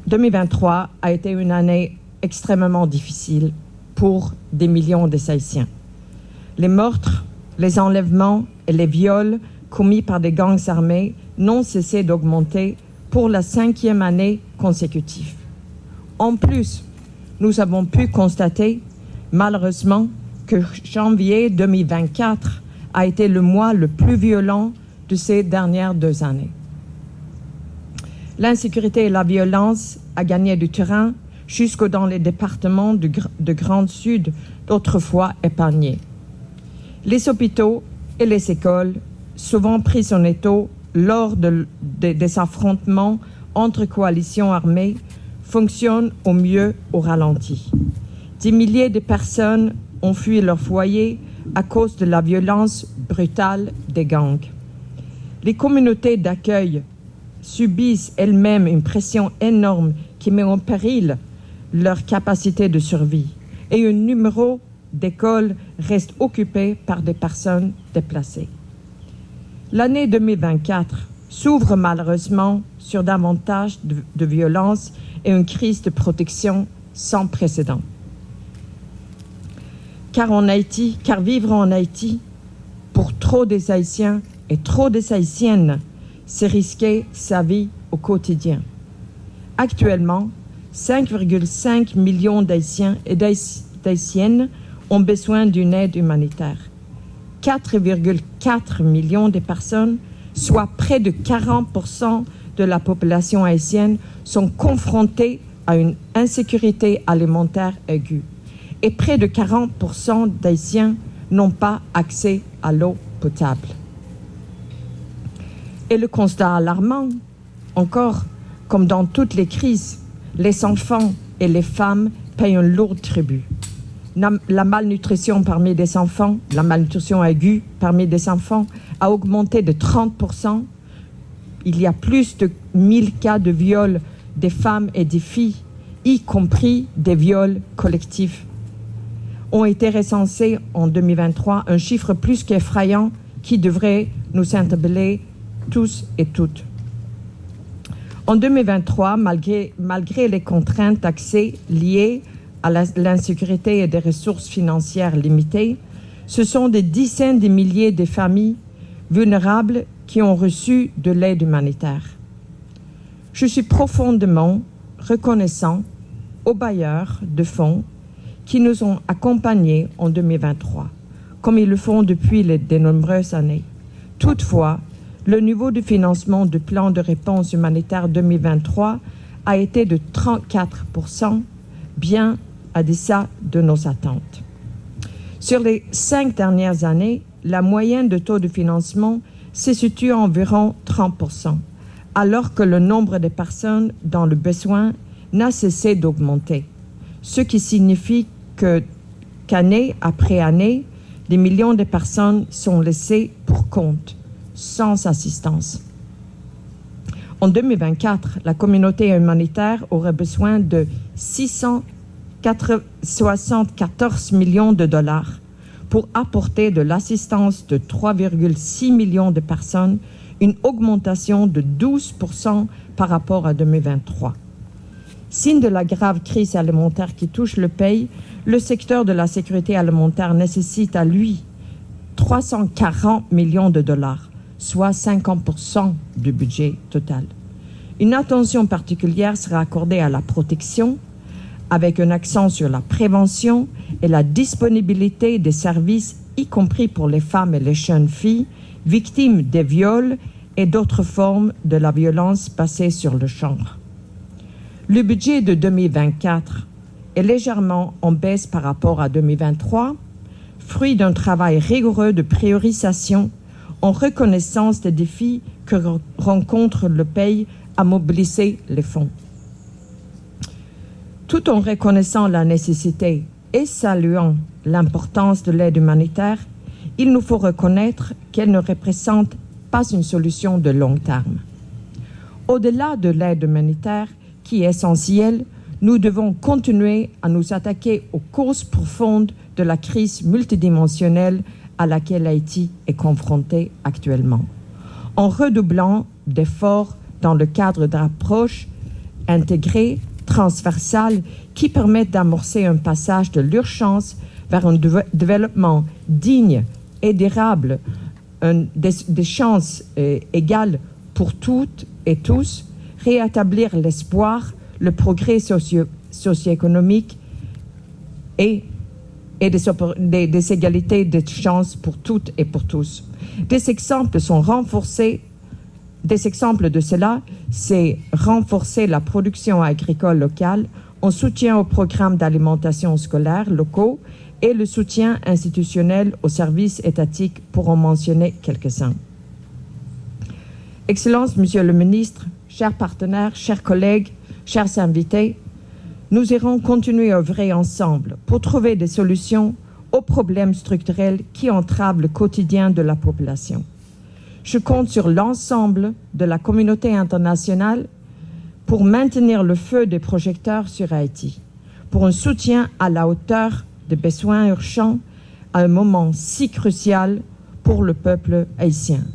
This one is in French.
2023 a été une année extrêmement difficile pour des millions de Haïtiens. Les meurtres, les enlèvements et les viols commis par des gangs armés n'ont cessé d'augmenter pour la 5e année consécutive. En plus, nous avons pu constater, malheureusement, que janvier 2024 a été le mois le plus violent de ces dernières 2 années. L'insécurité et la violence a gagné du terrain jusque dans les départements de Grand Sud, d'autrefois épargnés. Les hôpitaux et les écoles, souvent pris en étau lors des affrontements entre coalitions armées, fonctionnent au mieux au ralenti. Des milliers de personnes ont fui leur foyer à cause de la violence brutale des gangs. Les communautés d'accueil subissent elles-mêmes une pression énorme qui met en péril leur capacité de survie et un numéro d'écoles reste occupé par des personnes déplacées. L'année 2024 s'ouvre malheureusement sur davantage de violence et une crise de protection sans précédent. Car vivre en Haïti, pour trop des Haïtiens et trop des Haïtiennes, c'est risquer sa vie au quotidien. Actuellement, 5,5 millions d'Haïtiens et d'Haïtiennes ont besoin d'une aide humanitaire. 4,4 millions de personnes, soit près de 40% de la population haïtienne, sont confrontées à une insécurité alimentaire aiguë. Et près de 40% d'Haïtiens n'ont pas accès à l'eau potable. Et le constat alarmant, encore, comme dans toutes les crises, les enfants et les femmes payent un lourd tribut. La malnutrition parmi des enfants, la malnutrition aiguë parmi des enfants a augmenté de 30%. Il y a plus de 1000 cas de viols des femmes et des filles, y compris des viols collectifs. Ont été recensés en 2023, un chiffre plus qu'effrayant qui devrait nous interpeller tous et toutes. En 2023, malgré les contraintes d'accès liées à l'insécurité et des ressources financières limitées, ce sont des dizaines de milliers de familles vulnérables qui ont reçu de l'aide humanitaire. Je suis profondément reconnaissant aux bailleurs de fonds qui nous ont accompagnés en 2023, comme ils le font depuis de nombreuses années. Toutefois, le niveau de financement du plan de réponse humanitaire 2023 a été de 34%, bien à deçà de nos attentes. Sur les 5 dernières années, la moyenne de taux de financement se situe à environ 30%, alors que le nombre de personnes dans le besoin n'a cessé d'augmenter, ce qui signifie qu'année après année, des millions de personnes sont laissées pour compte, sans assistance. En 2024, la communauté humanitaire aurait besoin de 674 millions de dollars pour apporter de l'assistance de 3,6 millions de personnes, une augmentation de 12% par rapport à 2023. Signe de la grave crise alimentaire qui touche le pays, le secteur de la sécurité alimentaire nécessite à lui 340 millions de dollars, soit 50% du budget total. Une attention particulière sera accordée à la protection, avec un accent sur la prévention et la disponibilité des services, y compris pour les femmes et les jeunes filles, victimes des viols et d'autres formes de la violence basée sur le genre. Le budget de 2024 est légèrement en baisse par rapport à 2023, fruit d'un travail rigoureux de priorisation en reconnaissance des défis que rencontre le pays à mobiliser les fonds. Tout en reconnaissant la nécessité et saluant l'importance de l'aide humanitaire, il nous faut reconnaître qu'elle ne représente pas une solution de long terme. Au-delà de l'aide humanitaire, qui est essentielle, nous devons continuer à nous attaquer aux causes profondes de la crise multidimensionnelle à laquelle Haïti est confronté actuellement, en redoublant d'efforts dans le cadre d'approches intégrées, transversales, qui permettent d'amorcer un passage de l'urgence vers un développement digne et durable, des chances égales pour toutes et tous, rétablir l'espoir, le progrès socio-économique et des égalités de chances pour toutes et pour tous. Des exemples de cela, c'est renforcer la production agricole locale en soutien aux programmes d'alimentation scolaire locaux et le soutien institutionnel aux services étatiques, pour en mentionner quelques-uns. Excellences, Monsieur le Ministre, chers partenaires, chers collègues, chers invités, nous irons continuer à œuvrer ensemble pour trouver des solutions aux problèmes structurels qui entravent le quotidien de la population. Je compte sur l'ensemble de la communauté internationale pour maintenir le feu des projecteurs sur Haïti, pour un soutien à la hauteur des besoins urgents à un moment si crucial pour le peuple haïtien.